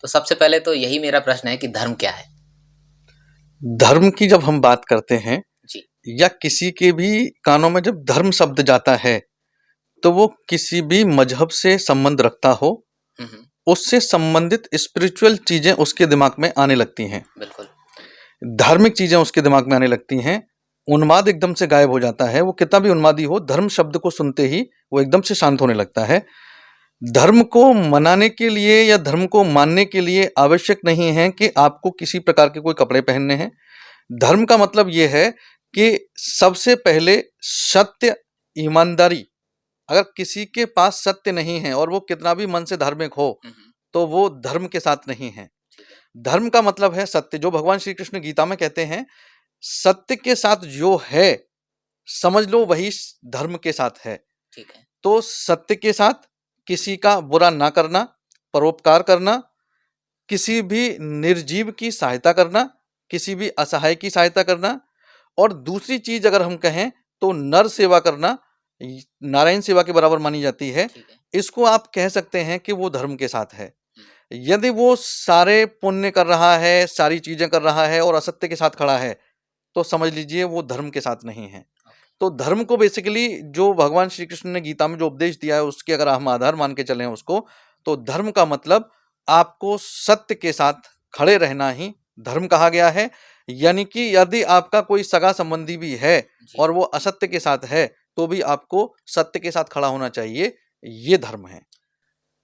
तो सबसे पहले तो यही मेरा प्रश्न है कि धर्म क्या है? धर्म की जब हम बात करते हैं जी। या किसी के भी कानों में जब धर्म शब्द जाता है तो वो किसी भी मजहब से संबंध रखता हो, हुँ, हुँ। उससे संबंधित स्पिरिचुअल चीजें उसके दिमाग में आने लगती हैं, बिल्कुल। धार्मिक चीजें उसके दिमाग में आने लगती हैं। उन्माद एकदम से गायब हो जाता है। वो कितना भी उन्मादी हो, धर्म शब्द को सुनते ही वो एकदम से शांत होने लगता है। धर्म को मनाने के लिए या धर्म को मानने के लिए आवश्यक नहीं है कि आपको किसी प्रकार के कोई कपड़े पहनने हैं। धर्म का मतलब ये है कि सबसे पहले सत्य, ईमानदारी। अगर किसी के पास सत्य नहीं है और वो कितना भी मन से धार्मिक हो, हुँ, हुँ। तो वो धर्म के साथ नहीं है। ठीक है। धर्म का मतलब है सत्य, जो भगवान श्री कृष्ण गीता में कहते हैं, सत्य के साथ जो है, समझ लो वही धर्म के साथ है। ठीक है। तो सत्य के साथ किसी का बुरा ना करना, परोपकार करना, किसी भी निर्जीव की सहायता करना, किसी भी असहाय की सहायता करना, और दूसरी चीज अगर हम कहें तो नर सेवा करना नारायण सेवा के बराबर मानी जाती है। ठीक है। इसको आप कह सकते हैं कि वो धर्म के साथ है। हुँ। यदि वो सारे पुण्य कर रहा है, सारी चीजें कर रहा है और असत्य के साथ खड़ा है, तो समझ लीजिए वो धर्म के साथ नहीं है। ओके। तो धर्म को बेसिकली जो भगवान श्री कृष्ण ने गीता में जो उपदेश दिया है उसके अगर हम आधार मान के चलें उसको, तो धर्म का मतलब आपको सत्य के साथ खड़े रहना ही धर्म कहा गया है। यानी कि यदि आपका कोई सगा संबंधी भी है जी। और वो असत्य के साथ है, तो भी आपको सत्य के साथ खड़ा होना चाहिए। ये धर्म है।